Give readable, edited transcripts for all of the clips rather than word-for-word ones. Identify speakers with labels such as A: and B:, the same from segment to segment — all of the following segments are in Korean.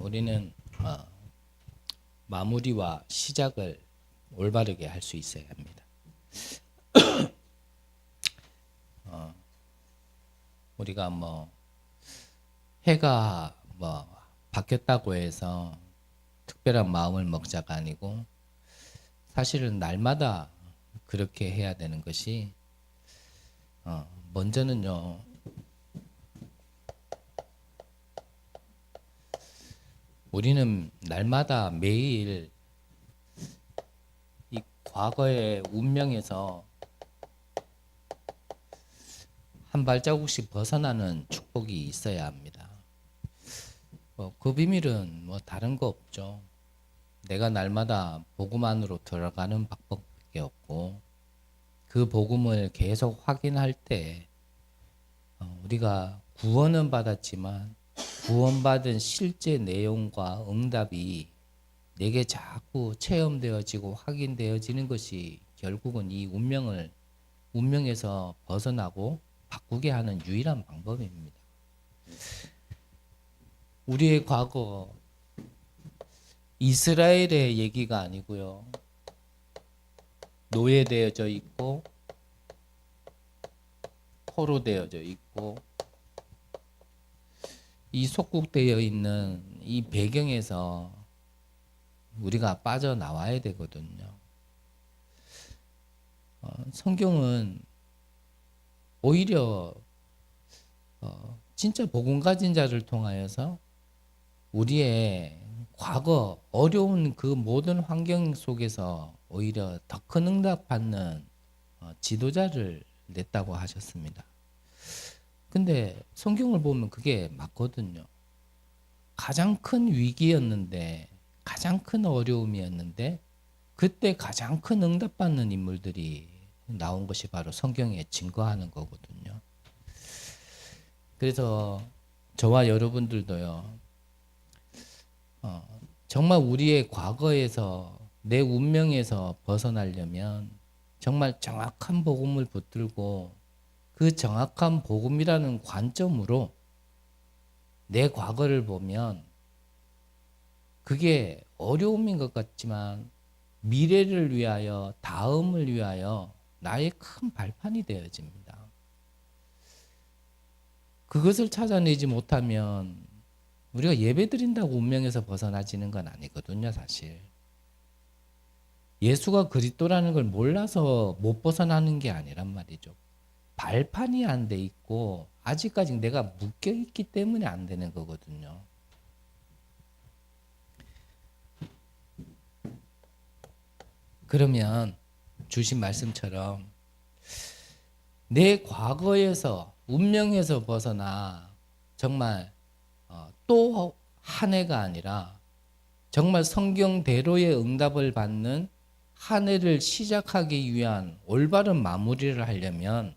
A: 우리는 마무리와 시작을 올바르게 할 수 있어야 합니다. 우리가 해가 바뀌었다고 해서 특별한 마음을 먹자가 아니고 사실은 날마다 그렇게 해야 되는 것이 먼저는요. 우리는 날마다 매일 이 과거의 운명에서 한 발자국씩 벗어나는 축복이 있어야 합니다. 그 비밀은 다른 거 없죠. 내가 날마다 복음 안으로 들어가는 방법밖에 없고 그 복음을 계속 확인할 때 우리가 구원은 받았지만 구원받은 실제 내용과 응답이 내게 자꾸 체험되어지고 확인되어지는 것이 결국은 이 운명에서 벗어나고 바꾸게 하는 유일한 방법입니다. 우리의 과거 이스라엘의 얘기가 아니고요. 노예되어져 있고 포로되어져 있고 이 속국되어 있는 이 배경에서 우리가 빠져나와야 되거든요. 성경은 오히려 진짜 복음 가진 자를 통하여서 우리의 과거 어려운 그 모든 환경 속에서 오히려 더 큰 응답 받는 지도자를 냈다고 하셨습니다. 근데 성경을 보면 그게 맞거든요. 가장 큰 위기였는데, 가장 큰 어려움이었는데 그때 가장 큰 응답받는 인물들이 나온 것이 바로 성경에 증거하는 거거든요. 그래서 저와 여러분들도요. 정말 우리의 과거에서 내 운명에서 벗어나려면 정말 정확한 복음을 붙들고 그 정확한 복음이라는 관점으로 내 과거를 보면 그게 어려움인 것 같지만 미래를 위하여 다음을 위하여 나의 큰 발판이 되어집니다. 그것을 찾아내지 못하면 우리가 예배드린다고 운명에서 벗어나지는 건 아니거든요, 사실. 예수가 그리스도라는 걸 몰라서 못 벗어나는 게 아니란 말이죠. 발판이 안 돼 있고 아직까지 내가 묶여 있기 때문에 안 되는 거거든요. 그러면 주신 말씀처럼 내 과거에서 운명에서 벗어나 정말 또 한 해가 아니라 정말 성경대로의 응답을 받는 한 해를 시작하기 위한 올바른 마무리를 하려면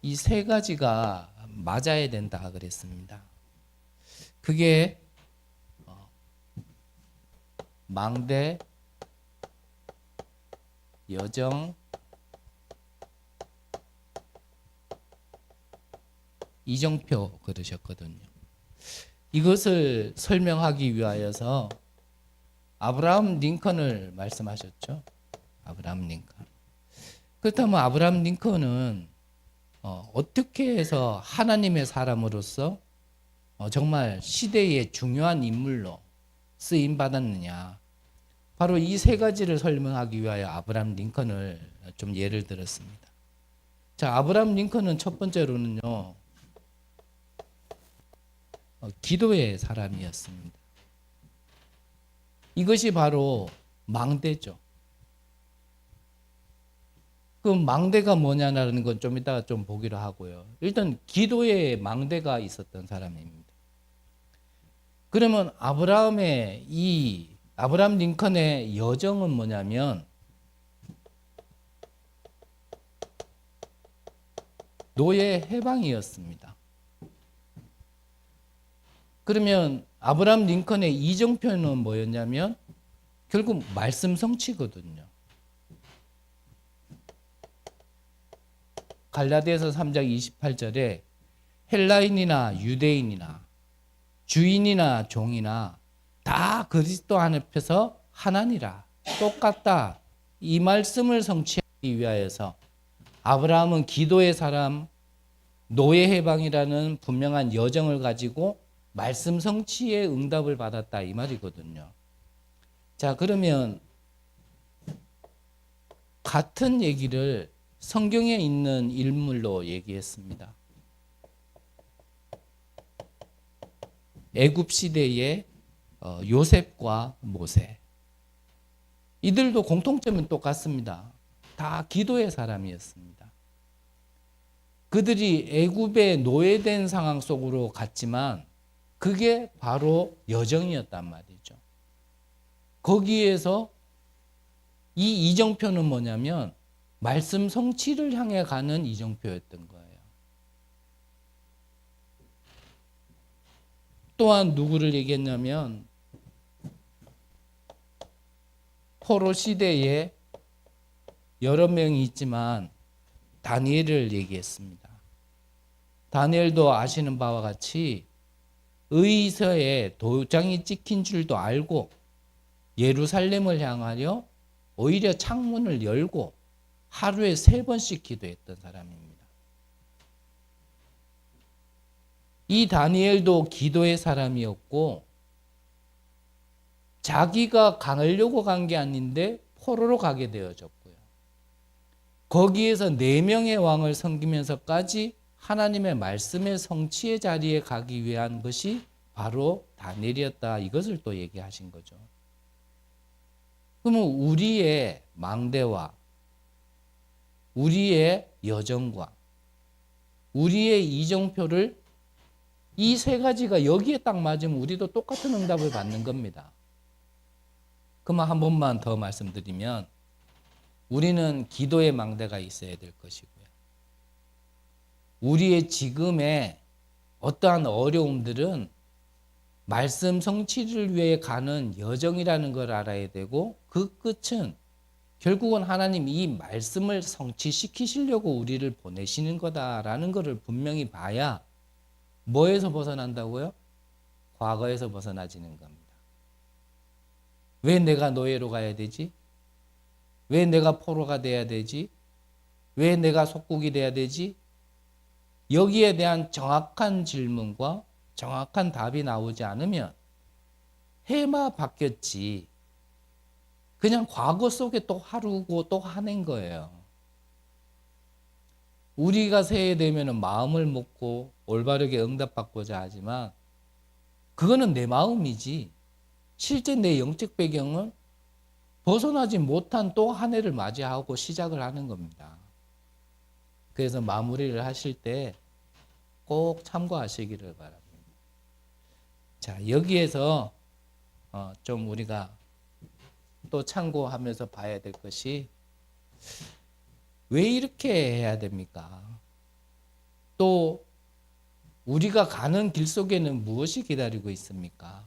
A: 이 세 가지가 맞아야 된다 그랬습니다. 그게 망대, 여정, 이정표 그러셨거든요. 이것을 설명하기 위하여서 아브라함 링컨을 말씀하셨죠. 아브라함 링컨. 그렇다면 아브라함 링컨은 어떻게 해서 하나님의 사람으로서 정말 시대의 중요한 인물로 쓰임 받았느냐. 바로 이 세 가지를 설명하기 위하여 아브라함 링컨을 좀 예를 들었습니다. 자, 아브라함 링컨은 첫 번째로는요. 기도의 사람이었습니다. 이것이 바로 망대죠. 그 망대가 뭐냐라는 건 좀 이따가 좀 보기로 하고요. 일단 기도의 망대가 있었던 사람입니다. 그러면 아브라함 링컨의 여정은 뭐냐면 노예 해방이었습니다. 그러면 아브라함 링컨의 이정표는 뭐였냐면 결국 말씀 성취거든요. 갈라디아서 3장 28절에 헬라인이나 유대인이나 주인이나 종이나 다 그리스도 앞에서 하나니라. 똑같다. 이 말씀을 성취하기 위하여서 아브라함은 기도의 사람, 노예 해방이라는 분명한 여정을 가지고 말씀 성취의 응답을 받았다 이 말이거든요. 자, 그러면 같은 얘기를 성경에 있는 인물로 얘기했습니다. 애굽 시대의 요셉과 모세. 이들도 공통점은 똑같습니다. 다 기도의 사람이었습니다. 그들이 애굽에 노예된 상황 속으로 갔지만 그게 바로 여정이었단 말이죠. 거기에서 이 이정표는 뭐냐면 말씀 성취를 향해 가는 이정표였던 거예요. 또한 누구를 얘기했냐면 포로 시대에 여러 명이 있지만 다니엘을 얘기했습니다. 다니엘도 아시는 바와 같이 의서에 도장이 찍힌 줄도 알고 예루살렘을 향하여 오히려 창문을 열고 하루에 3번씩 기도했던 사람입니다. 이 다니엘도 기도의 사람이었고 자기가 가려고 간 게 아닌데 포로로 가게 되어졌고요. 거기에서 4명의 왕을 섬기면서까지 하나님의 말씀의 성취의 자리에 가기 위한 것이 바로 다니엘이었다. 이것을 또 얘기하신 거죠. 그러면 우리의 망대와 우리의 여정과 우리의 이정표를 이 3가지가 여기에 딱 맞으면 우리도 똑같은 응답을 받는 겁니다. 그만 한 번만 더 말씀드리면 우리는 기도의 망대가 있어야 될 것이고요. 우리의 지금의 어떠한 어려움들은 말씀 성취를 위해 가는 여정이라는 걸 알아야 되고 그 끝은 결국은 하나님 이 말씀을 성취시키시려고 우리를 보내시는 거다라는 것을 분명히 봐야 뭐에서 벗어난다고요? 과거에서 벗어나지는 겁니다. 왜 내가 노예로 가야 되지? 왜 내가 포로가 돼야 되지? 왜 내가 속국이 돼야 되지? 여기에 대한 정확한 질문과 정확한 답이 나오지 않으면 해마 바뀌었지. 그냥 과거 속에 또 하루고 또 하는 거예요. 우리가 새해 되면 마음을 먹고 올바르게 응답받고자 하지만 그거는 내 마음이지 실제 내 영적 배경은 벗어나지 못한 또 한 해를 맞이하고 시작을 하는 겁니다. 그래서 마무리를 하실 때 꼭 참고하시기를 바랍니다. 자, 여기에서 좀 우리가 또 참고하면서 봐야 될 것이 왜 이렇게 해야 됩니까? 또 우리가 가는 길 속에는 무엇이 기다리고 있습니까?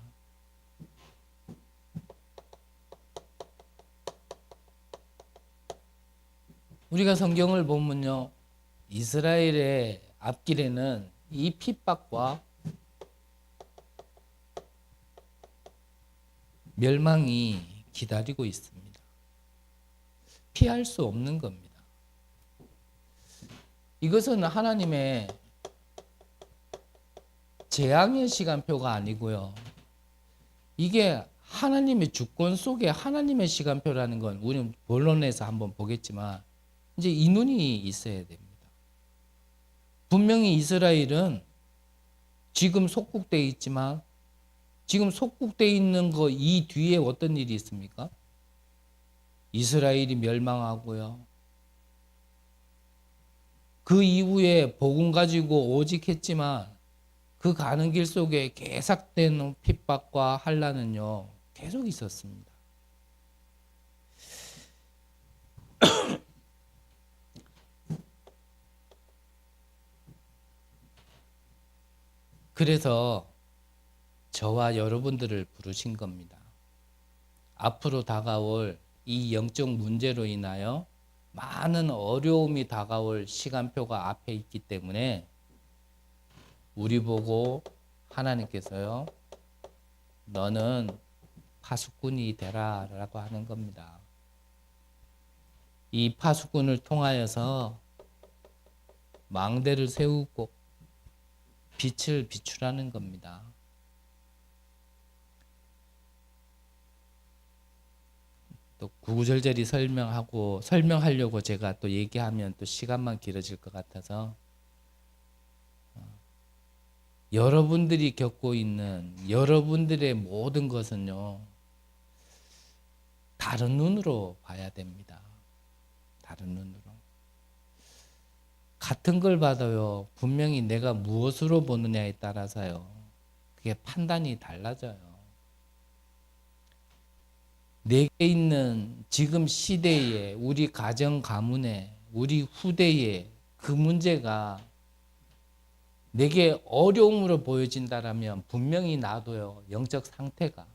A: 우리가 성경을 보면요, 이스라엘의 앞길에는 이 핍박과 멸망이 기다리고 있습니다. 피할 수 없는 겁니다. 이것은 하나님의 재앙의 시간표가 아니고요. 이게 하나님의 주권 속에 하나님의 시간표라는 건 우리는 본론에서 한번 보겠지만 이제 이 눈이 있어야 됩니다. 분명히 이스라엘은 지금 속국되어 있지만 지금 속국되어 있는 거 이 뒤에 어떤 일이 있습니까? 이스라엘이 멸망하고요. 그 이후에 복음 가지고 오직 했지만 그 가는 길 속에 계속된 핍박과 환난은요 계속 있었습니다. 그래서 저와 여러분들을 부르신 겁니다. 앞으로 다가올 이 영적 문제로 인하여 많은 어려움이 다가올 시간표가 앞에 있기 때문에 우리 보고 하나님께서요, 너는 파수꾼이 되라 라고 하는 겁니다. 이 파수꾼을 통하여서 망대를 세우고 빛을 비추라는 겁니다. 또 구구절절히 설명하려고 제가 또 얘기하면 또 시간만 길어질 것 같아서 여러분들이 겪고 있는 여러분들의 모든 것은요, 다른 눈으로 봐야 됩니다. 다른 눈으로. 같은 걸 봐도요, 분명히 내가 무엇으로 보느냐에 따라서요, 그게 판단이 달라져요. 내게 있는 지금 시대에, 우리 가정 가문에, 우리 후대에 그 문제가 내게 어려움으로 보여진다라면 분명히 나도요, 영적 상태가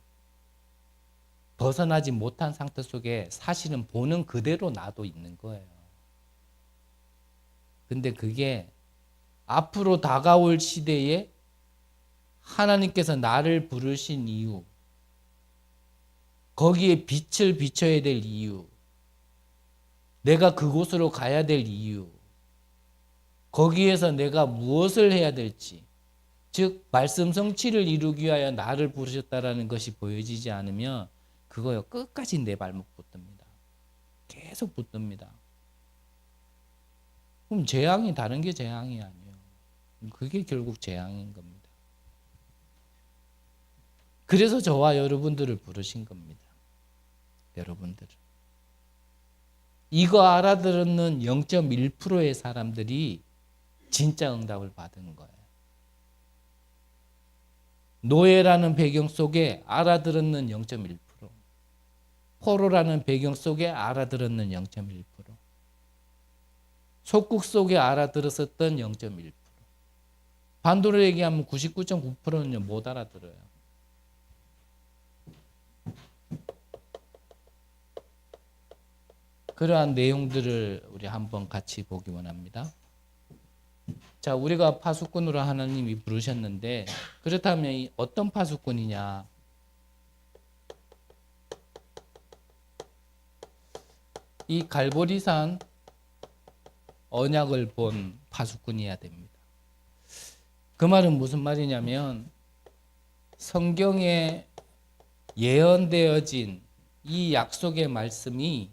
A: 벗어나지 못한 상태 속에 사실은 보는 그대로 나도 있는 거예요. 근데 그게 앞으로 다가올 시대에 하나님께서 나를 부르신 이유, 거기에 빛을 비춰야 될 이유, 내가 그곳으로 가야 될 이유, 거기에서 내가 무엇을 해야 될지, 즉 말씀 성취를 이루기 위하여 나를 부르셨다라는 것이 보여지지 않으면 그거요, 끝까지 내 발목 붙듭니다. 계속 붙듭니다. 그럼 재앙이 다른 게 재앙이 아니에요. 그게 결국 재앙인 겁니다. 그래서 저와 여러분들을 부르신 겁니다. 여러분들을. 이거 알아들었는 0.1%의 사람들이 진짜 응답을 받은 거예요. 노예라는 배경 속에 알아들었는 0.1%, 포로라는 배경 속에 알아들었는 0.1%, 속국 속에 알아들었었던 0.1%, 반도로 얘기하면 99.9%는요 못 알아들어요. 그러한 내용들을 우리 한번 같이 보기 원합니다. 자, 우리가 파수꾼으로 하나님이 부르셨는데, 그렇다면 어떤 파수꾼이냐? 이 갈보리산 언약을 본 파수꾼이어야 됩니다. 그 말은 무슨 말이냐면, 성경에 예언되어진 이 약속의 말씀이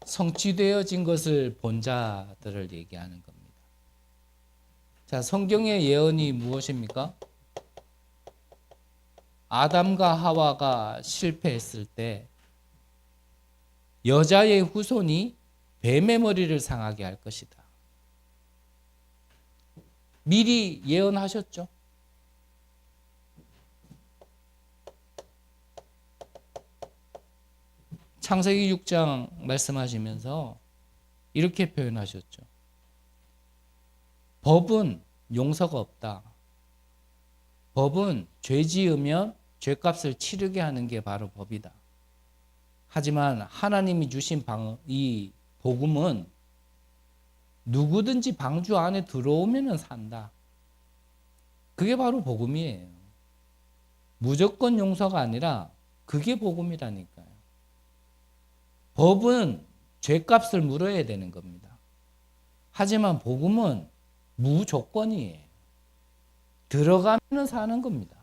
A: 성취되어진 것을 본 자들을 얘기하는 겁니다. 자, 성경의 예언이 무엇입니까? 아담과 하와가 실패했을 때 여자의 후손이 뱀의 머리를 상하게 할 것이다. 미리 예언하셨죠. 창세기 6장 말씀하시면서 이렇게 표현하셨죠. 법은 용서가 없다. 법은 죄 지으면 죄값을 치르게 하는 게 바로 법이다. 하지만 하나님이 주신 이 복음은 누구든지 방주 안에 들어오면 산다. 그게 바로 복음이에요. 무조건 용서가 아니라 그게 복음이라니까요. 법은 죄값을 물어야 되는 겁니다. 하지만 복음은 무조건이에요. 들어가면 사는 겁니다.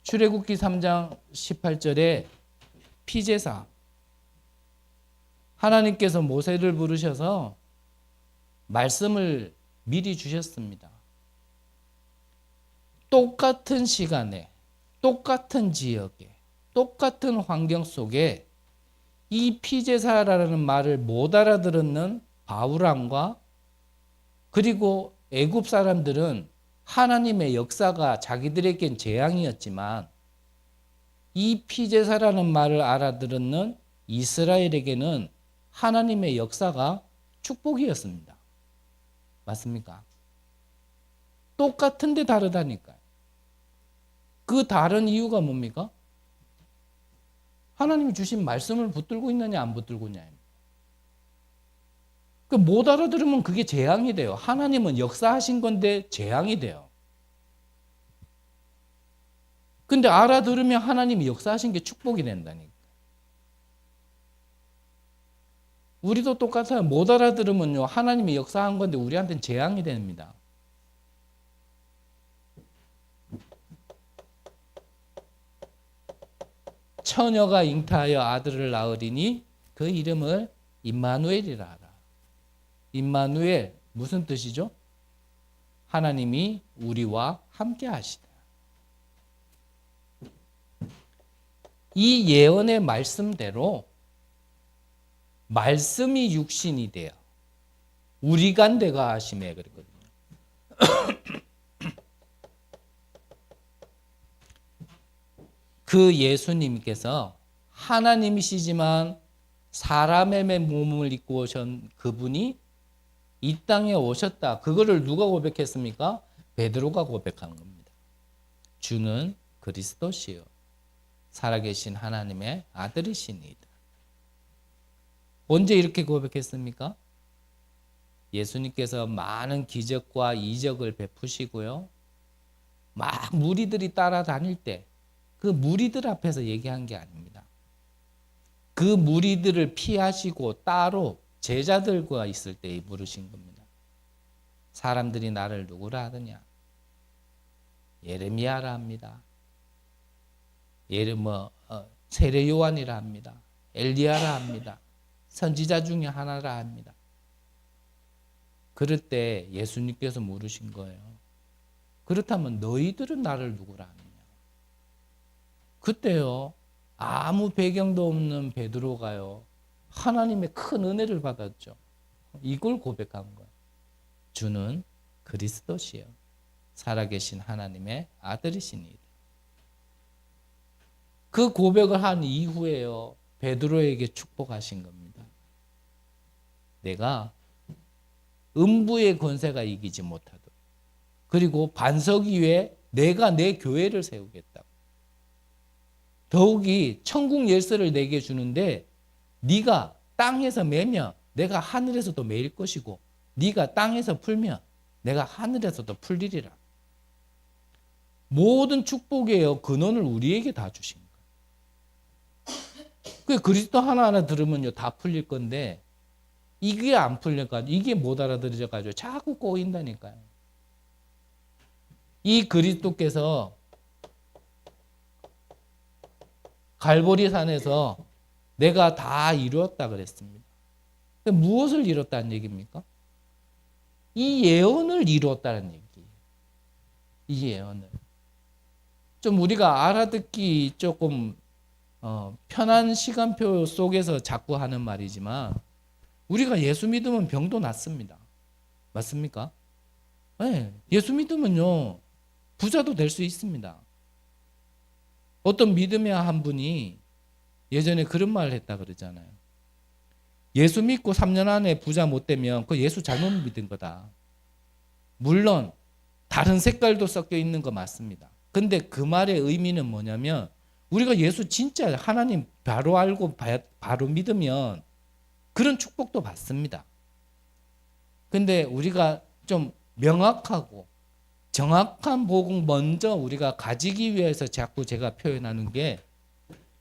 A: 출애굽기 3장 18절에 피제사, 하나님께서 모세를 부르셔서 말씀을 미리 주셨습니다. 똑같은 시간에, 똑같은 지역에, 똑같은 환경 속에 이 피제사라는 말을 못 알아들었는 바울왕과, 그리고 애굽 사람들은 하나님의 역사가 자기들에겐 재앙이었지만 이 피제사라는 말을 알아들었는 이스라엘에게는 하나님의 역사가 축복이었습니다. 맞습니까? 똑같은데 다르다니까요. 그 다른 이유가 뭡니까? 하나님이 주신 말씀을 붙들고 있느냐 안 붙들고 있느냐. 못 알아들으면 그게 재앙이 돼요. 하나님은 역사하신 건데 재앙이 돼요. 근데 알아들으면 하나님이 역사하신 게 축복이 된다니까. 우리도 똑같아요. 못 알아들으면요, 하나님이 역사한 건데 우리한테는 재앙이 됩니다. 처녀가 잉타하여 아들을 낳으리니 그 이름을 임마누엘이라 하라. 임마누엘 무슨 뜻이죠? 하나님이 우리와 함께 하시다. 이 예언의 말씀대로 말씀이 육신이 되어 우리 간대가 하심에 그랬거든요. 그 예수님께서 하나님이시지만 사람의 몸을 입고 오신 그분이 이 땅에 오셨다. 그거를 누가 고백했습니까? 베드로가 고백한 겁니다. 주는 그리스도시요 살아계신 하나님의 아들이시니이다. 언제 이렇게 고백했습니까? 예수님께서 많은 기적과 이적을 베푸시고요. 막 무리들이 따라다닐 때 그 무리들 앞에서 얘기한 게 아닙니다. 그 무리들을 피하시고 따로 제자들과 있을 때 물으신 겁니다. 사람들이 나를 누구라 하느냐? 예레미야라 합니다. 세례 요한이라 합니다. 엘리야라 합니다. 선지자 중에 하나라 합니다. 그럴 때 예수님께서 물으신 거예요. 그렇다면 너희들은 나를 누구라 하느냐? 그때요, 아무 배경도 없는 베드로가요, 하나님의 큰 은혜를 받았죠. 이걸 고백한 거예요. 주는 그리스도시요 살아계신 하나님의 아들이시니이다. 그 고백을 한 이후에요, 베드로에게 축복하신 겁니다. 내가 음부의 권세가 이기지 못하도록, 그리고 반석 위에 내가 내 교회를 세우겠다고. 더욱이 천국 열쇠를 내게 주는데 네가 땅에서 매면 내가 하늘에서도 매일 것이고 네가 땅에서 풀면 내가 하늘에서도 풀리리라. 모든 축복의 근원을 우리에게 다 주신 거예요. 그리스도 하나하나 들으면요 다 풀릴 건데 이게 안 풀려가지고 이게 못 알아들어져가지고 자꾸 꼬인다니까요. 이 그리스도께서 갈보리산에서 내가 다 이루었다 그랬습니다. 무엇을 이뤘다는 얘기입니까? 이 예언을 이루었다는 얘기예요. 이 예언을. 좀 우리가 알아듣기 조금 편한 시간표 속에서 자꾸 하는 말이지만 우리가 예수 믿으면 병도 낫습니다. 맞습니까? 네, 예수 믿으면요 부자도 될 수 있습니다. 어떤 믿음의 한 분이 예전에 그런 말을 했다 그러잖아요. 예수 믿고 3년 안에 부자 못 되면 그 예수 잘못 믿은 거다. 물론 다른 색깔도 섞여 있는 거 맞습니다. 근데 그 말의 의미는 뭐냐면 우리가 예수 진짜 하나님 바로 알고 바로 믿으면 그런 축복도 받습니다. 근데 우리가 좀 명확하고 정확한 복음 먼저 우리가 가지기 위해서 자꾸 제가 표현하는 게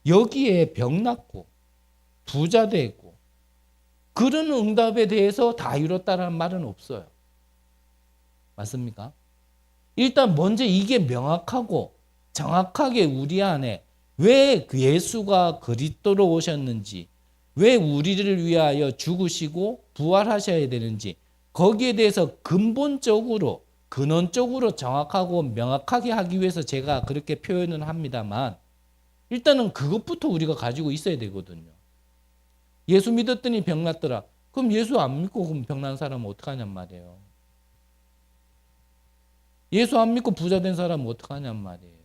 A: 여기에 병 낫고 부자 되고 그런 응답에 대해서 다 이뤘다는 말은 없어요. 맞습니까? 일단 먼저 이게 명확하고 정확하게 우리 안에 왜 예수가 그리스도로 오셨는지, 왜 우리를 위하여 죽으시고 부활하셔야 되는지 거기에 대해서 근본적으로 근원적으로 정확하고 명확하게 하기 위해서 제가 그렇게 표현을 합니다만 일단은 그것부터 우리가 가지고 있어야 되거든요. 예수 믿었더니 병 났더라. 그럼 예수 안 믿고 그럼 병 난 사람은 어떡하냔 말이에요. 예수 안 믿고 부자 된 사람은 어떡하냔 말이에요.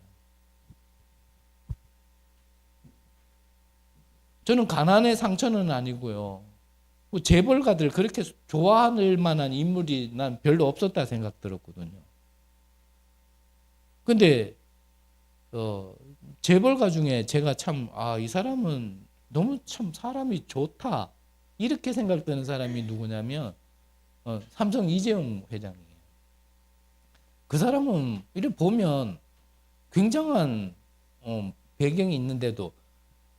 A: 저는 가난의 상처는 아니고요. 재벌가들 그렇게 좋아할 만한 인물이 난 별로 없었다 생각 들었거든요. 근데 재벌가 중에 제가 참, 이 사람은 너무 참 사람이 좋다. 이렇게 생각되는 사람이 누구냐면, 삼성 이재용 회장이에요. 그 사람은 이렇게 보면 굉장한 배경이 있는데도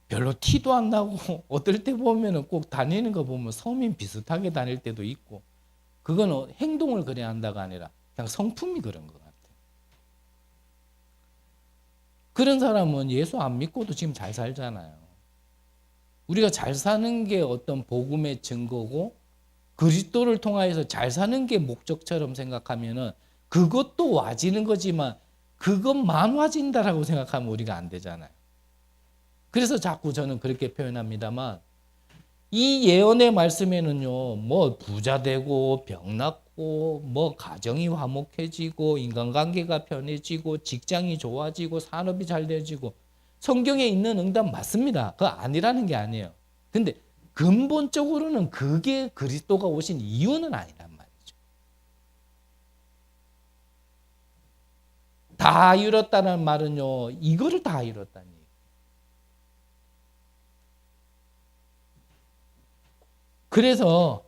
A: 별로 티도 안 나고 어떨 때 보면은 꼭 다니는 거 보면 서민 비슷하게 다닐 때도 있고 그거는 행동을 그래야 한다가 아니라 그냥 성품이 그런 것 같아요. 그런 사람은 예수 안 믿고도 지금 잘 살잖아요. 우리가 잘 사는 게 어떤 복음의 증거고 그리스도를 통하여서 잘 사는 게 목적처럼 생각하면은 그것도 와지는 거지만 그것만 와진다라고 생각하면 우리가 안 되잖아요. 그래서 자꾸 저는 그렇게 표현합니다만 이 예언의 말씀에는요, 뭐 부자 되고 병 낫고 뭐 가정이 화목해지고 인간관계가 편해지고 직장이 좋아지고 산업이 잘 되어지고 성경에 있는 응답 맞습니다. 그거 아니라는 게 아니에요. 근데 근본적으로는 그게 그리스도가 오신 이유는 아니란 말이죠. 다 이뤘다는 말은요, 이거를 다 이뤘다니. 그래서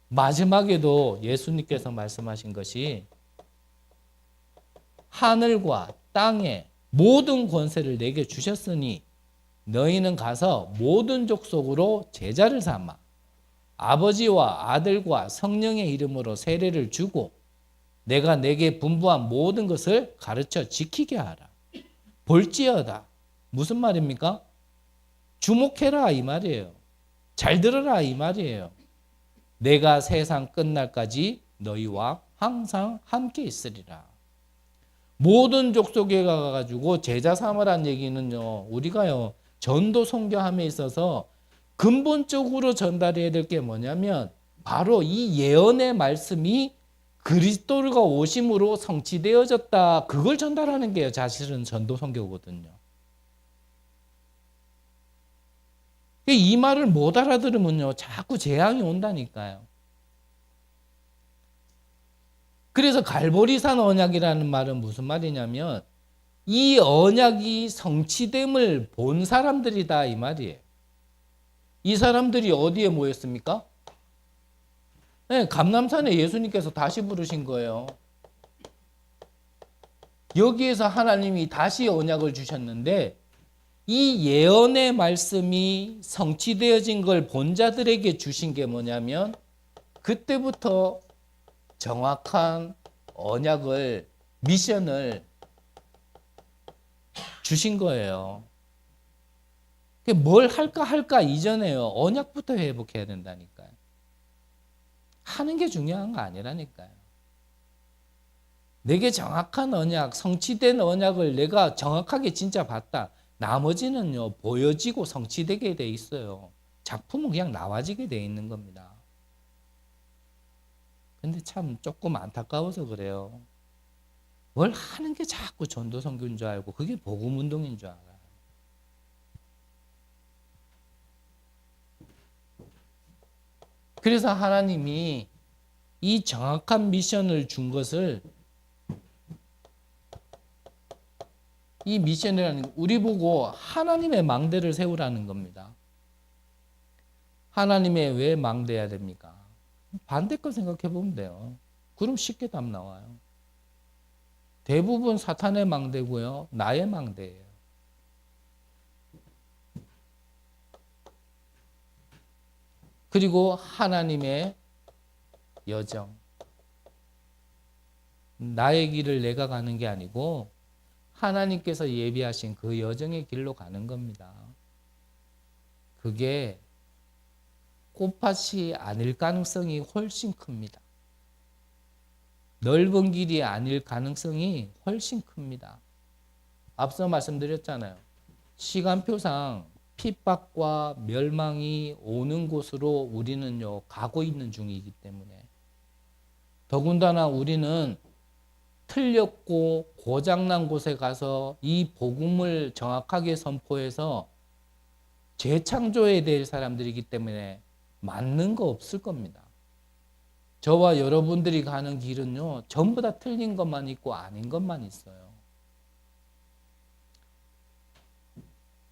A: 마지막에도 예수님께서 말씀하신 것이 하늘과 땅의 모든 권세를 내게 주셨으니 너희는 가서 모든 족속으로 제자를 삼아 아버지와 아들과 성령의 이름으로 세례를 주고 내가 내게 분부한 모든 것을 가르쳐 지키게 하라. 볼지어다. 무슨 말입니까? 주목해라 이 말이에요. 잘 들어라 이 말이에요. 내가 세상 끝날까지 너희와 항상 함께 있으리라. 모든 족속에 가가지고 제자 삼으란 얘기는요, 우리가요 전도 선교함에 있어서 근본적으로 전달해야 될 게 뭐냐면 바로 이 예언의 말씀이 그리스도가 오심으로 성취되어졌다. 그걸 전달하는 게 사실은 전도 선교거든요. 이 말을 못 알아들으면요 자꾸 재앙이 온다니까요. 그래서 갈보리산 언약이라는 말은 무슨 말이냐면 이 언약이 성취됨을 본 사람들이다 이 말이에요. 이 사람들이 어디에 모였습니까? 네, 감람산에 예수님께서 다시 부르신 거예요. 여기에서 하나님이 다시 언약을 주셨는데 이 예언의 말씀이 성취되어진 걸 본 자들에게 주신 게 뭐냐면 그때부터 정확한 언약을, 미션을 주신 거예요. 뭘 할까 이전에요. 언약부터 회복해야 된다니까요. 하는 게 중요한 거 아니라니까요. 내게 정확한 언약, 성취된 언약을 내가 정확하게 진짜 봤다. 나머지는요, 보여지고 성취되게 돼 있어요. 작품은 그냥 나와지게 돼 있는 겁니다. 근데 참 조금 안타까워서 그래요. 뭘 하는 게 자꾸 전도 선교인 줄 알고 그게 복음 운동인 줄 알아요. 그래서 하나님이 이 정확한 미션을 준 것을 이 미션이라는 우리 보고 하나님의 망대를 세우라는 겁니다. 하나님의 왜 망대해야 됩니까? 반대 거 생각해 보면 돼요. 그럼 쉽게 답 나와요. 대부분 사탄의 망대고요. 나의 망대예요. 그리고 하나님의 여정. 나의 길을 내가 가는 게 아니고 하나님께서 예비하신 그 여정의 길로 가는 겁니다. 그게 꽃밭이 아닐 가능성이 훨씬 큽니다. 넓은 길이 아닐 가능성이 훨씬 큽니다. 앞서 말씀드렸잖아요. 시간표상 핍박과 멸망이 오는 곳으로 우리는요 가고 있는 중이기 때문에 더군다나 우리는 틀렸고 고장난 곳에 가서 이 복음을 정확하게 선포해서 재창조해야 될 사람들이기 때문에 맞는 거 없을 겁니다. 저와 여러분들이 가는 길은요 전부 다 틀린 것만 있고 아닌 것만 있어요.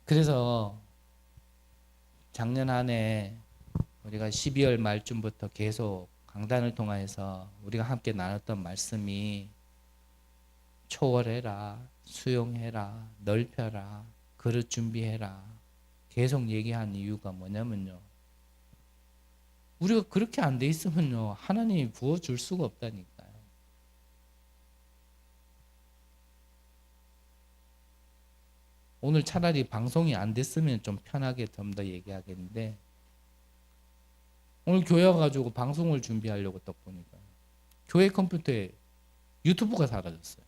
A: 그래서 작년 한 해 우리가 12월 말쯤부터 계속 강단을 통해서 우리가 함께 나눴던 말씀이 초월해라, 수용해라, 넓혀라, 그릇 준비해라 계속 얘기한 이유가 뭐냐면요, 우리가 그렇게 안 돼 있으면요 하나님이 부어줄 수가 없다니까요. 오늘 차라리 방송이 안 됐으면 좀 편하게 좀 더 얘기하겠는데, 오늘 교회 와가지고 방송을 준비하려고 딱 보니까 교회 컴퓨터에 유튜브가 사라졌어요.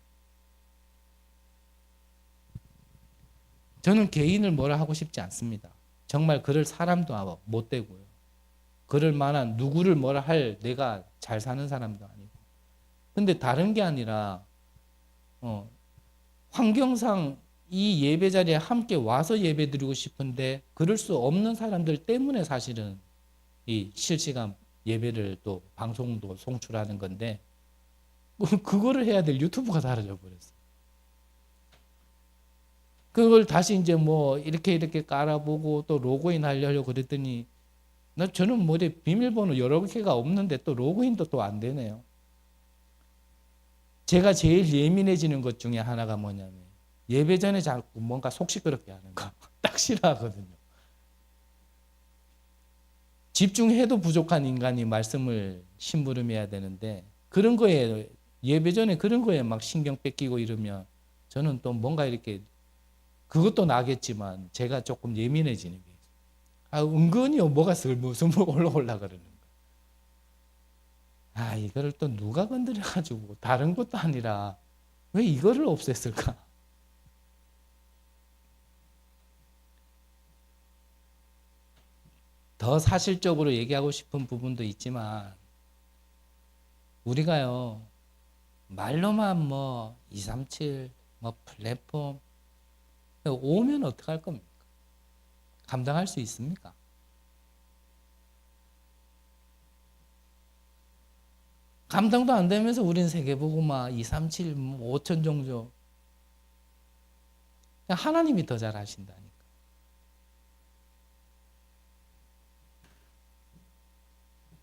A: 저는 개인을 뭐라 하고 싶지 않습니다. 정말 그럴 사람도 못 되고요. 그럴 만한 누구를 뭐라 할 내가 잘 사는 사람도 아니고. 근데 다른 게 아니라 환경상 이 예배 자리에 함께 와서 예배 드리고 싶은데 그럴 수 없는 사람들 때문에 사실은 이 실시간 예배를 또 방송도 송출하는 건데, 그거를 해야 될 유튜브가 사라져 버렸어요. 그걸 다시 이제 뭐 이렇게 깔아보고 또 로그인 하려고 그랬더니 저는 뭐 비밀번호 여러 개가 없는데 또 로그인도 또 안 되네요. 제가 제일 예민해지는 것 중에 하나가 뭐냐면 예배 전에 자꾸 뭔가 속 시끄럽게 하는 거 딱 싫어하거든요. 집중해도 부족한 인간이 말씀을 심부름해야 되는데 그런 거에 예배 전에 그런 거에 막 신경 뺏기고 이러면 저는 또 뭔가 이렇게 그것도 나겠지만 제가 조금 예민해지는 게 있어요. 은근히요 뭐가 무슨 올라오려 그러는 거야. 이거를 또 누가 건드려가지고 다른 것도 아니라 왜 이거를 없앴을까? 더 사실적으로 얘기하고 싶은 부분도 있지만 우리가요 말로만 뭐 237 뭐 플랫폼 오면 어떡할 겁니까? 감당할 수 있습니까? 감당도 안 되면서 우린 세계복음화 237 5천 종족, 하나님이 더 잘 하신다니까.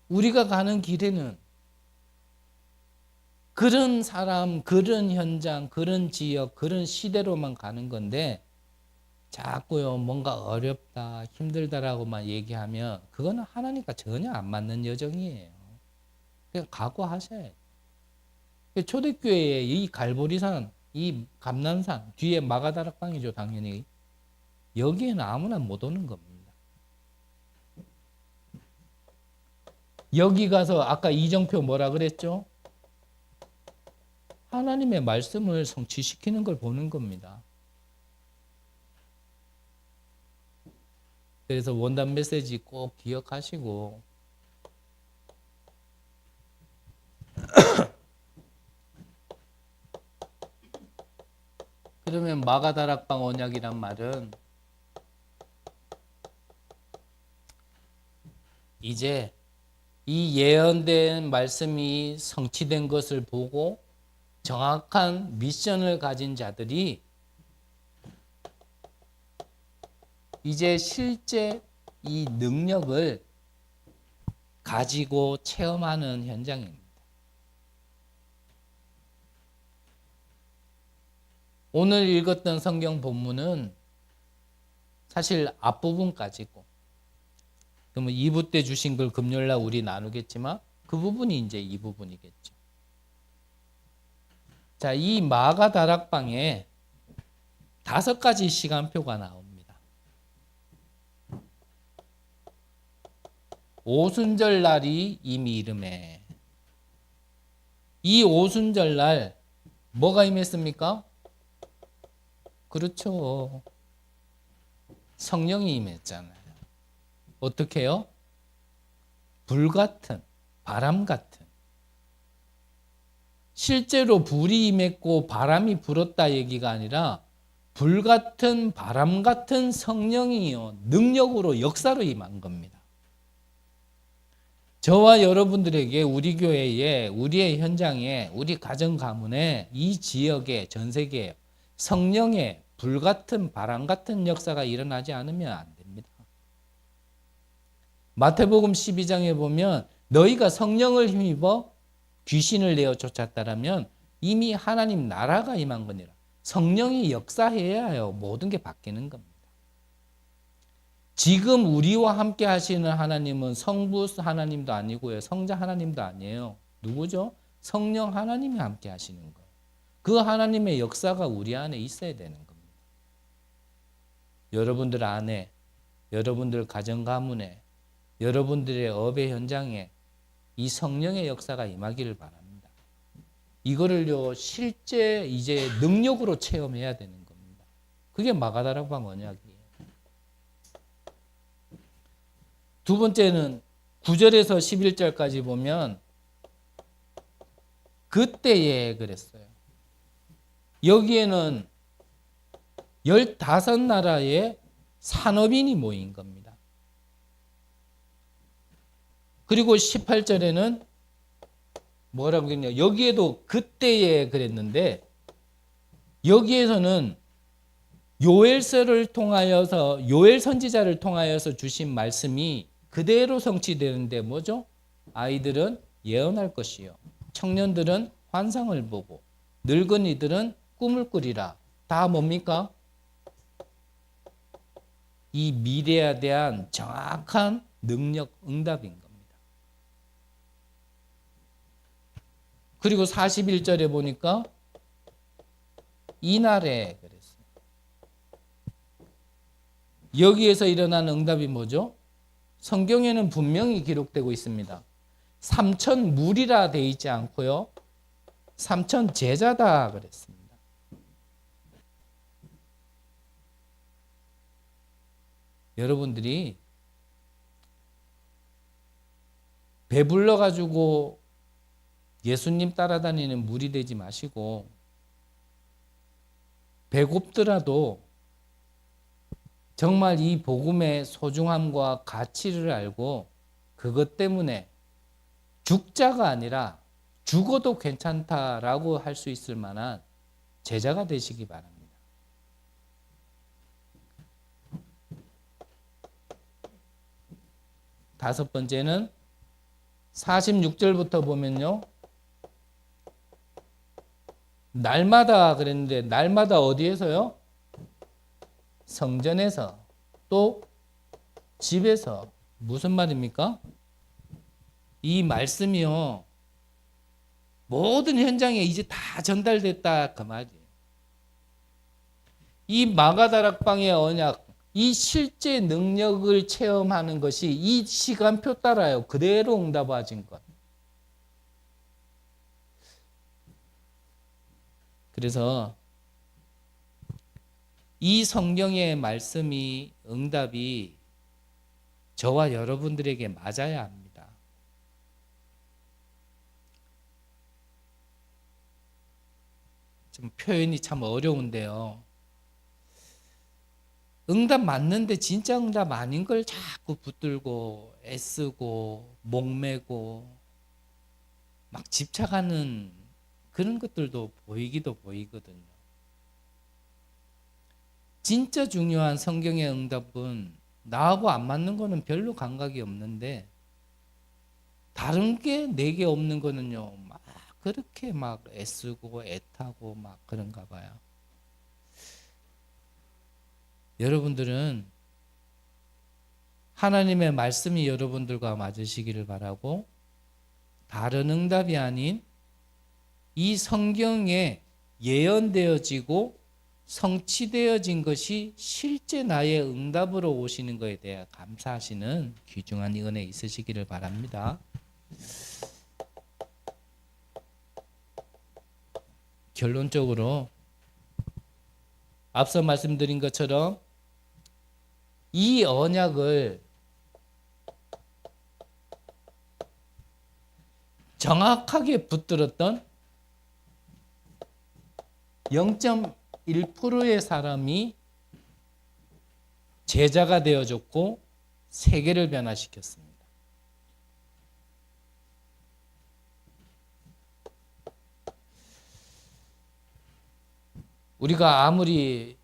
A: 우리가 가는 길에는 그런 사람, 그런 현장, 그런 지역, 그런 시대로만 가는 건데 자꾸요 뭔가 어렵다, 힘들다라고만 얘기하면 그거는 하나님과 전혀 안 맞는 여정이에요. 그냥 각오하셔야 돼요. 초대교회의 이 갈보리산, 이 감난산, 뒤에 마가다락방이죠 당연히. 여기에는 아무나 못 오는 겁니다. 여기 가서 아까 이정표 뭐라 그랬죠? 하나님의 말씀을 성취시키는 걸 보는 겁니다. 그래서 원단 메시지 꼭 기억하시고 그러면 마가다락방 언약이란 말은 이제 이 예언된 말씀이 성취된 것을 보고 정확한 미션을 가진 자들이 이제 실제 이 능력을 가지고 체험하는 현장입니다. 오늘 읽었던 성경 본문은 사실 앞부분까지고, 그러면 2부 때 주신 걸 금요일날 우리 나누겠지만 그 부분이 이제 이 부분이겠죠. 자, 이 마가 다락방에 5가지 시간표가 나옵니다. 오순절 날이 이미 이름에, 이 오순절 날 뭐가 임했습니까? 그렇죠. 성령이 임했잖아요. 어떻게 해요? 불같은, 바람 같은. 실제로 불이 임했고 바람이 불었다 얘기가 아니라 불같은, 바람 같은 성령이요 능력으로 역사로 임한 겁니다. 저와 여러분들에게 우리 교회에, 우리의 현장에, 우리 가정 가문에, 이 지역에, 전 세계에 성령의 불같은 바람 같은 역사가 일어나지 않으면 안 됩니다. 마태복음 12장에 보면 너희가 성령을 힘입어 귀신을 내어 쫓았다라면 이미 하나님 나라가 임한 거니라. 성령이 역사해야 해요. 모든 게 바뀌는 겁니다. 지금 우리와 함께 하시는 하나님은 성부 하나님도 아니고요. 성자 하나님도 아니에요. 누구죠? 성령 하나님이 함께 하시는 거예요. 그 하나님의 역사가 우리 안에 있어야 되는 겁니다. 여러분들 안에, 여러분들 가정 가문에, 여러분들의 업의 현장에 이 성령의 역사가 임하기를 바랍니다. 이거를요, 실제 이제 능력으로 체험해야 되는 겁니다. 그게 마가다락방 언약이에요. 두 번째는 9절에서 11절까지 보면 그때에 그랬어요. 여기에는 15나라의 산업인이 모인 겁니다. 그리고 18절에는 뭐라고 했냐? 여기에도 그때에 그랬는데 여기에서는 요엘서를 통하여서 요엘 선지자를 통하여서 주신 말씀이 그대로 성취되는데 뭐죠? 아이들은 예언할 것이요. 청년들은 환상을 보고 늙은이들은 꿈을 꾸리라. 다 뭡니까? 이 미래에 대한 정확한 능력 응답인 겁니다. 그리고 41절에 보니까 이날에 그랬어요. 여기에서 일어난 응답이 뭐죠? 성경에는 분명히 기록되고 있습니다. 3천 무리라 돼 있지 않고요. 3천 제자다 그랬습니다. 여러분들이 배불러 가지고 예수님 따라다니는 무리 되지 마시고 배고프더라도 정말 이 복음의 소중함과 가치를 알고 그것 때문에 죽자가 아니라 죽어도 괜찮다라고 할 수 있을 만한 제자가 되시기 바랍니다. 다섯 번째는 46절부터 보면요. 날마다 그랬는데 날마다 어디에서요? 성전에서 또 집에서. 무슨 말입니까? 이 말씀이요. 모든 현장에 이제 다 전달됐다 그 말이에요. 이 마가다락방의 언약, 이 실제 능력을 체험하는 것이 이 시간표 따라요. 그대로 응답하신 것. 그래서 이 성경의 말씀이 응답이 저와 여러분들에게 맞아야 합니다. 좀 표현이 참 어려운데요. 응답 맞는데 진짜 응답 아닌 걸 자꾸 붙들고 애쓰고 목매고 막 집착하는 그런 것들도 보이기도 보이거든요. 진짜 중요한 성경의 응답은 나하고 안 맞는 거는 별로 감각이 없는데 다른 게 내게 없는 거는요. 막 그렇게 막 애쓰고 애타고 막 그런가 봐요. 여러분들은 하나님의 말씀이 여러분들과 맞으시기를 바라고 다른 응답이 아닌 이 성경에 예언되어지고 성취되어진 것이 실제 나의 응답으로 오시는 것에 대해 감사하시는 귀중한 은혜 있으시기를 바랍니다. 결론적으로 앞서 말씀드린 것처럼 이 언약을 정확하게 붙들었던 0.1%의 사람이 제자가 되어줬고 세계를 변화시켰습니다. 우리가 아무리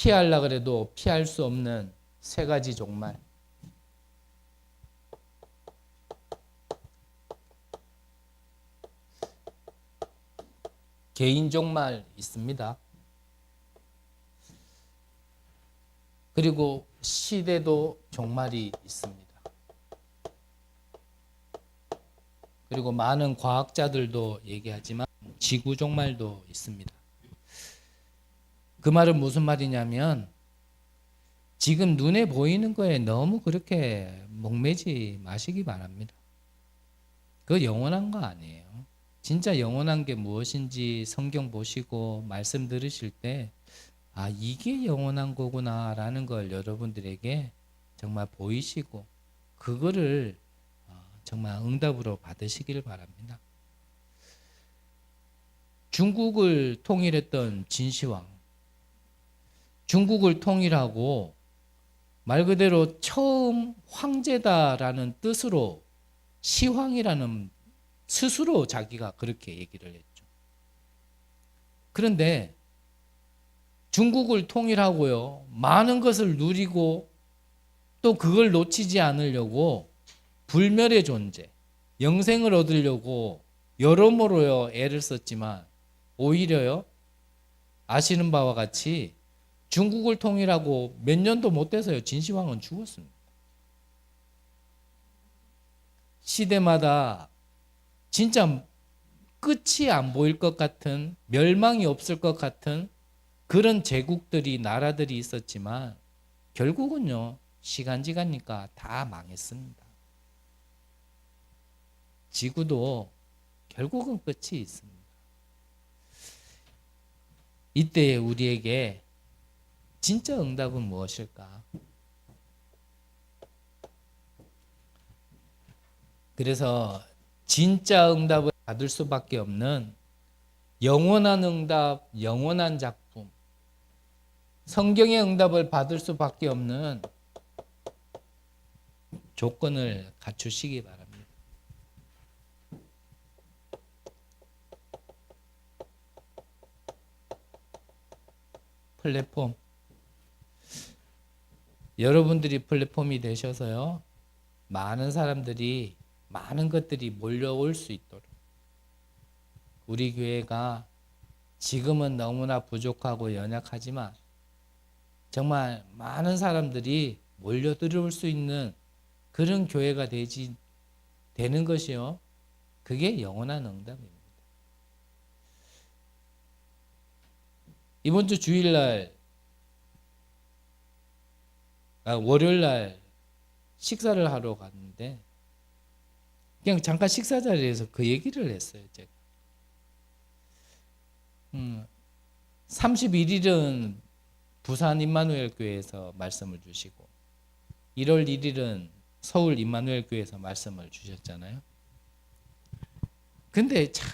A: 피하려고 그래도 피할 수 없는 세 가지 종말. 개인 종말 있습니다. 그리고 시대도 종말이 있습니다. 그리고 많은 과학자들도 얘기하지만 지구 종말도 있습니다. 그 말은 무슨 말이냐면 지금 눈에 보이는 거에 너무 그렇게 목매지 마시기 바랍니다. 그거 영원한 거 아니에요. 진짜 영원한 게 무엇인지 성경 보시고 말씀 들으실 때 아, 이게 영원한 거구나 라는 걸 여러분들에게 정말 보이시고 그거를 정말 응답으로 받으시길 바랍니다. 중국을 통일했던 진시황, 중국을 통일하고 말 그대로 처음 황제다라는 뜻으로 시황이라는 스스로 자기가 그렇게 얘기를 했죠. 그런데 중국을 통일하고요, 많은 것을 누리고 또 그걸 놓치지 않으려고 불멸의 존재, 영생을 얻으려고 여러모로요 애를 썼지만 오히려요 아시는 바와 같이 중국을 통일하고 몇 년도 못 돼서요 진시황은 죽었습니다. 시대마다 진짜 끝이 안 보일 것 같은, 멸망이 없을 것 같은 그런 제국들이, 나라들이 있었지만 결국은요 시간지가니까 다 망했습니다. 지구도 결국은 끝이 있습니다. 이때 우리에게 진짜 응답은 무엇일까? 그래서 진짜 응답을 받을 수밖에 없는 영원한 응답, 영원한 작품, 성경의 응답을 받을 수밖에 없는 조건을 갖추시기 바랍니다. 플랫폼. 여러분들이 플랫폼이 되셔서요. 많은 사람들이, 많은 것들이 몰려올 수 있도록 우리 교회가 지금은 너무나 부족하고 연약하지만 정말 많은 사람들이 몰려들어올 수 있는 그런 교회가 되는 것이요. 그게 영원한 응답입니다. 이번 주 주일날, 월요일날 식사를 하러 갔는데 그냥 잠깐 식사 자리에서 그 얘기를 했어요. 제가 31일은 부산 임마누엘 교회에서 말씀을 주시고 1월 1일은 서울 임마누엘 교회에서 말씀을 주셨잖아요. 근데 참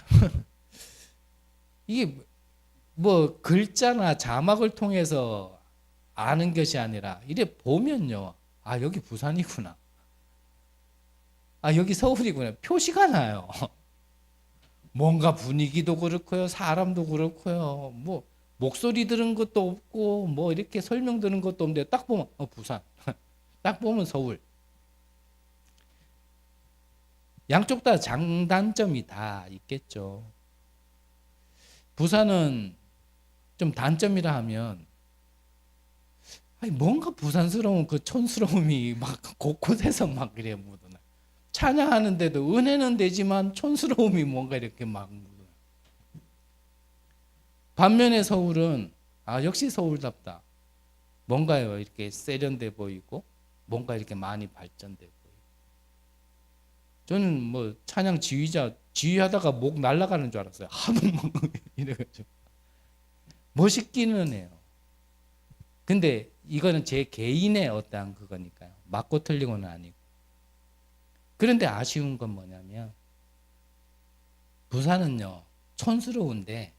A: 이게 뭐 글자나 자막을 통해서 아는 것이 아니라 이래 보면요. 아, 여기 부산이구나. 아, 여기 서울이구나. 표시가 나요. 뭔가 분위기도 그렇고요. 사람도 그렇고요. 뭐 목소리 들은 것도 없고 뭐 이렇게 설명 들은 것도 없는데 딱 보면 부산. 딱 보면 서울. 양쪽 다 장단점이 다 있겠죠. 부산은 좀 단점이라 하면 아니 뭔가 부산스러운 그 촌스러움이 막 곳곳에서 막 그래 묻어나. 찬양하는데도 은혜는 되지만 촌스러움이 뭔가 이렇게 막 묻어나. 반면에 서울은 아 역시 서울답다. 뭔가요 이렇게 세련돼 보이고 뭔가 이렇게 많이 발전돼 보이고. 저는 뭐 찬양 지휘하다가 목 날아가는 줄 알았어요. 하도 막 이래가지고 멋있기는 해요. 근데 이거는 제 개인의 어떠한 그거니까요. 맞고 틀리고는 아니고. 그런데 아쉬운 건 뭐냐면 부산은요 촌스러운데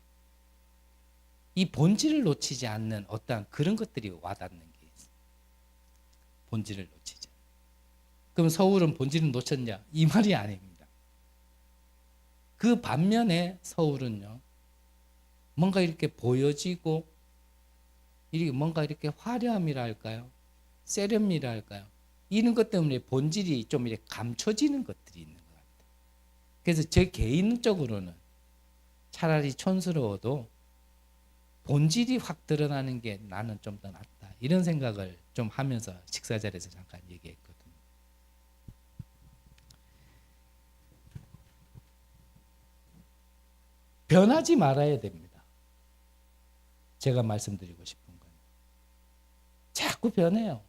A: 이 본질을 놓치지 않는 어떠한 그런 것들이 와닿는 게 있어요. 본질을 놓치지 않는. 그럼 서울은 본질을 놓쳤냐? 이 말이 아닙니다. 그 반면에 서울은요 뭔가 이렇게 보여지고 이게 뭔가 이렇게 화려함이라 할까요? 세련미라 할까요? 이런 것 때문에 본질이 좀 이렇게 감춰지는 것들이 있는 것 같아요. 그래서 제 개인적으로는 차라리 촌스러워도 본질이 확 드러나는 게 나는 좀 더 낫다. 이런 생각을 좀 하면서 식사 자리에서 잠깐 얘기했거든요. 변하지 말아야 됩니다. 제가 말씀드리고 싶은 건 자꾸 변해요.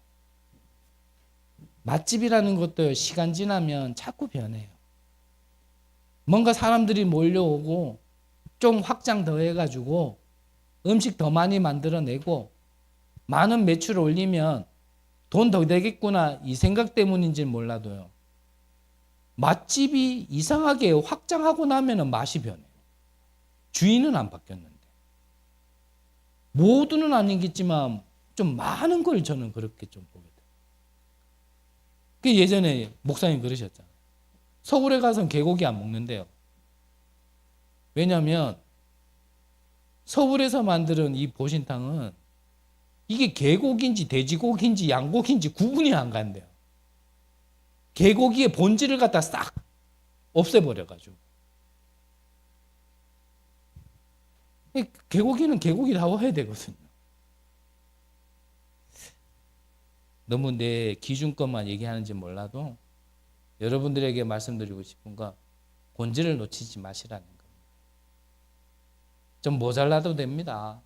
A: 맛집이라는 것도 시간 지나면 자꾸 변해요. 뭔가 사람들이 몰려오고 좀 확장 더 해가지고 음식 더 많이 만들어내고 많은 매출을 올리면 돈 더 되겠구나 이 생각 때문인지는 몰라도요. 맛집이 이상하게 확장하고 나면 맛이 변해요. 주인은 안 바뀌었는데. 모두는 아니겠지만 좀 많은 걸 저는 그렇게 좀 보게 돼요. 그 예전에 목사님 그러셨잖아요. 서울에 가서는 개고기 안 먹는데요. 왜냐하면 서울에서 만드는 이 보신탕은 이게 개고기인지 돼지고기인지 양고기인지 구분이 안 간대요. 개고기의 본질을 갖다 싹 없애버려가지고. 개고기는 개고기라고 해야 되거든요. 너무 내 기준것만 얘기하는지 몰라도 여러분들에게 말씀드리고 싶은 건 본질을 놓치지 마시라는 겁니다. 좀 모자라도 됩니다.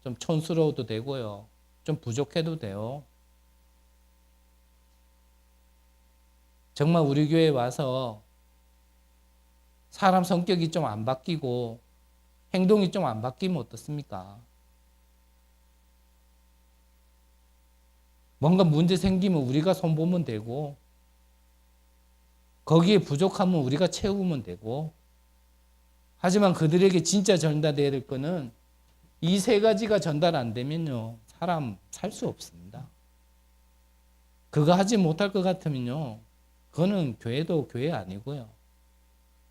A: 좀 촌스러워도 되고요. 좀 부족해도 돼요. 정말 우리 교회에 와서 사람 성격이 좀 안 바뀌고 행동이 좀 안 바뀌면 어떻습니까? 뭔가 문제 생기면 우리가 손보면 되고 거기에 부족하면 우리가 채우면 되고 하지만 그들에게 진짜 전달돼야 될 거는 이 세 가지가 전달 안 되면요 사람 살 수 없습니다. 그거 하지 못할 것 같으면요 그거는 교회도 교회 아니고요.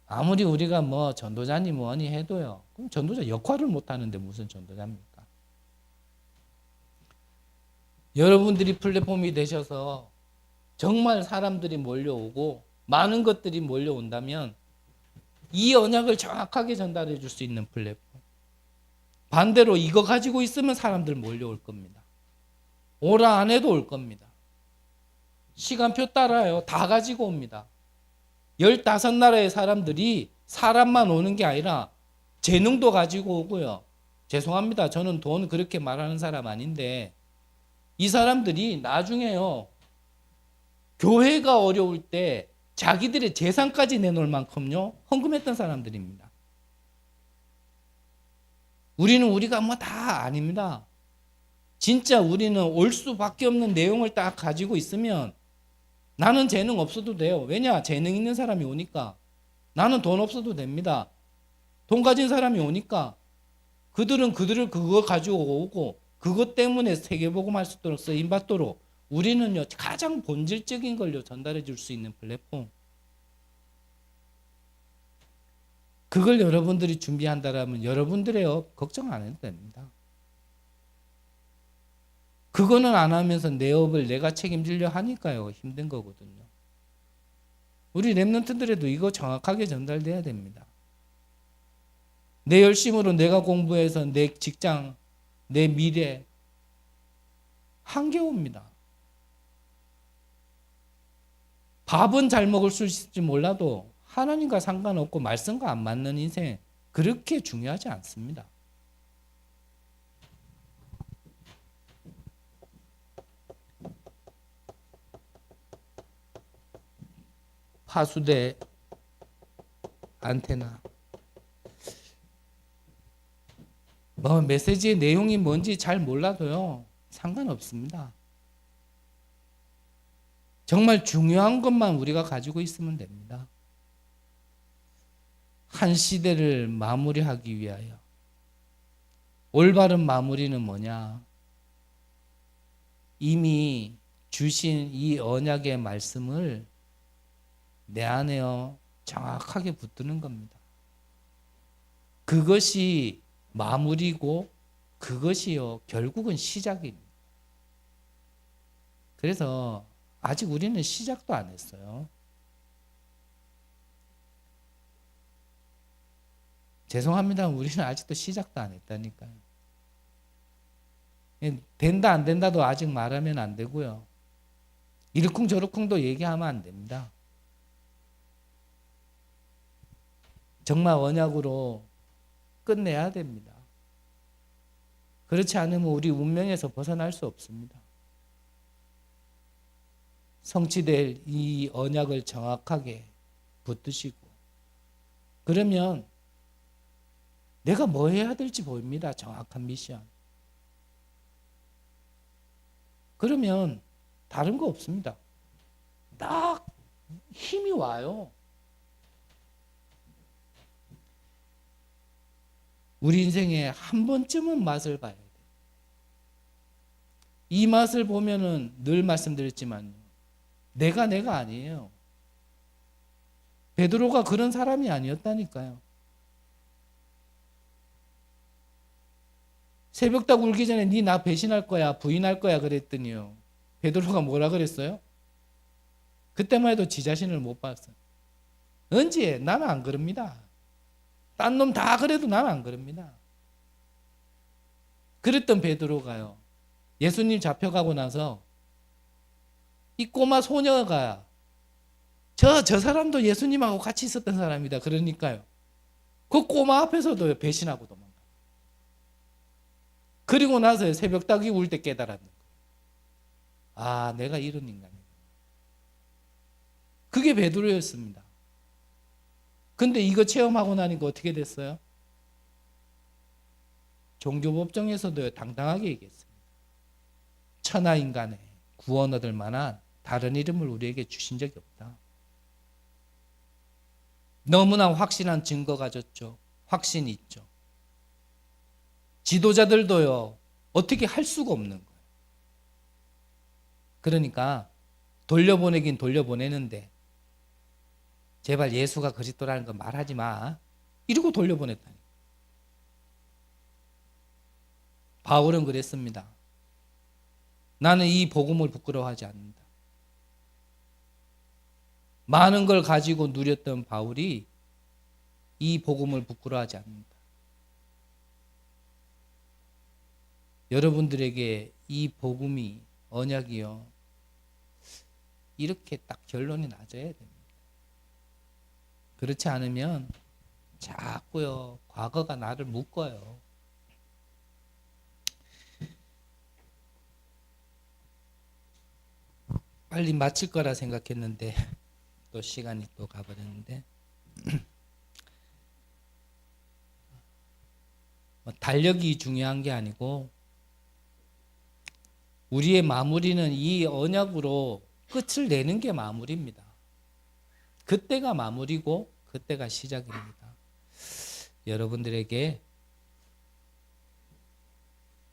A: 아무리 우리가 뭐 전도자니 뭐니 해도요. 그럼 전도자 역할을 못 하는데 무슨 전도자입니까? 여러분들이 플랫폼이 되셔서 정말 사람들이 몰려오고 많은 것들이 몰려온다면 이 언약을 정확하게 전달해 줄 수 있는 플랫폼. 반대로 이거 가지고 있으면 사람들 몰려올 겁니다. 오라 안 해도 올 겁니다. 시간표 따라요. 다 가지고 옵니다. 15나라의 사람들이 사람만 오는 게 아니라 재능도 가지고 오고요. 죄송합니다. 저는 돈 그렇게 말하는 사람 아닌데 이 사람들이 나중에요. 교회가 어려울 때 자기들의 재산까지 내놓을 만큼요. 헌금했던 사람들입니다. 우리는 우리가 뭐 다 아닙니다. 진짜 우리는 올 수밖에 없는 내용을 딱 가지고 있으면 나는 재능 없어도 돼요. 왜냐? 재능 있는 사람이 오니까. 나는 돈 없어도 됩니다. 돈 가진 사람이 오니까 그들은 그들을 그거 가지고 오고 그것 때문에 세계복음할 수 있도록 쓰임받도록 우리는요 가장 본질적인 걸요 전달해 줄 수 있는 플랫폼. 그걸 여러분들이 준비한다라면 여러분들의요 걱정 안 해도 됩니다. 그거는 안 하면서 내 업을 내가 책임지려 하니까요 힘든 거거든요. 우리 랩런트들에도 이거 정확하게 전달돼야 됩니다. 내 열심으로 내가 공부해서 내 직장, 내 미래 한계옵니다. 밥은 잘 먹을 수 있을지 몰라도 하나님과 상관없고 말씀과 안 맞는 인생 그렇게 중요하지 않습니다. 파수대 안테나 뭐 메시지의 내용이 뭔지 잘 몰라도요 상관없습니다. 정말 중요한 것만 우리가 가지고 있으면 됩니다. 한 시대를 마무리하기 위하여 올바른 마무리는 뭐냐? 이미 주신 이 언약의 말씀을 내 안에요 정확하게 붙드는 겁니다. 그것이 마무리고 그것이요 결국은 시작입니다. 그래서 아직 우리는 시작도 안 했어요. 죄송합니다. 우리는 아직도 시작도 안 했다니까요. 된다 안 된다도 아직 말하면 안 되고요. 이러쿵저러쿵도 얘기하면 안 됩니다. 정말 언약으로 끝내야 됩니다. 그렇지 않으면 우리 운명에서 벗어날 수 없습니다. 성취될 이 언약을 정확하게 붙드시고 그러면 내가 뭐 해야 될지 보입니다. 정확한 미션. 그러면 다른 거 없습니다. 딱 힘이 와요. 우리 인생에 한 번쯤은 맛을 봐야 돼요. 이 맛을 보면은 늘 말씀드렸지만 내가 아니에요. 베드로가 그런 사람이 아니었다니까요. 새벽닭 울기 전에 네 나 배신할 거야, 부인할 거야 그랬더니요. 베드로가 뭐라 그랬어요? 그때만 해도 지 자신을 못 봤어요. 언제? 나는 안 그럽니다. 딴 놈 다 그래도 나는 안 그럽니다. 그랬던 베드로가요. 예수님 잡혀가고 나서 이 꼬마 소녀가 저 사람도 예수님하고 같이 있었던 사람이다. 그러니까요. 그 꼬마 앞에서도 배신하고 도망가. 그리고 나서 새벽닭이 울 때 깨달았는 거예요. 아, 내가 이런 인간이구나. 그게 베드로였습니다. 근데 이거 체험하고 나니까 어떻게 됐어요? 종교법정에서도 당당하게 얘기했습니다. 천하인간의 구원 얻을 만한 다른 이름을 우리에게 주신 적이 없다. 너무나 확신한 증거가 졌죠. 확신이 있죠. 지도자들도요, 어떻게 할 수가 없는 거예요. 그러니까 돌려보내긴 돌려보내는데 제발 예수가 그리스도라는 거 말하지 마. 이러고 돌려보냈다니. 바울은 그랬습니다. 나는 이 복음을 부끄러워하지 않는다. 많은 걸 가지고 누렸던 바울이 이 복음을 부끄러워하지 않는다. 여러분들에게 이 복음이 언약이요. 이렇게 딱 결론이 나져야 됩니다. 그렇지 않으면 자꾸요 과거가 나를 묶어요. 빨리 마칠 거라 생각했는데 또 시간이 또 가버렸는데 달력이 중요한 게 아니고 우리의 마무리는 이 언약으로 끝을 내는 게 마무리입니다. 그때가 마무리고 그때가 시작입니다. 여러분들에게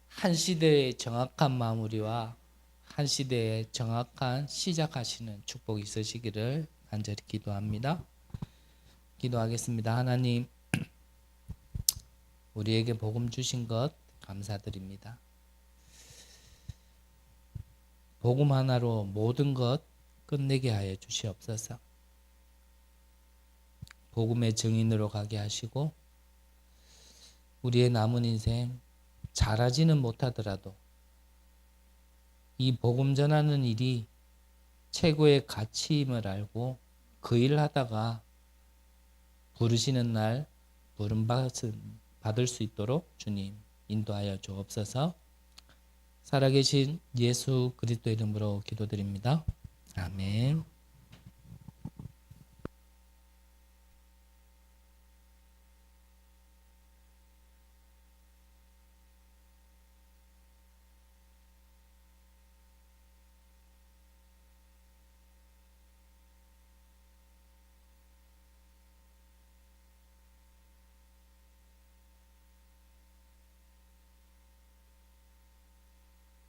A: 한 시대의 정확한 마무리와 한 시대의 정확한 시작하시는 축복이 있으시기를 간절히 기도합니다. 기도하겠습니다. 하나님, 우리에게 복음 주신 것 감사드립니다. 복음 하나로 모든 것 끝내게 하여 주시옵소서. 복음의 증인으로 가게 하시고 우리의 남은 인생 잘하지는 못하더라도 이 복음 전하는 일이 최고의 가치임을 알고 그 일을 하다가 부르시는 날 부름 받을 수 있도록 주님 인도하여 주옵소서. 살아계신 예수 그리스도 이름으로 기도드립니다. 아멘.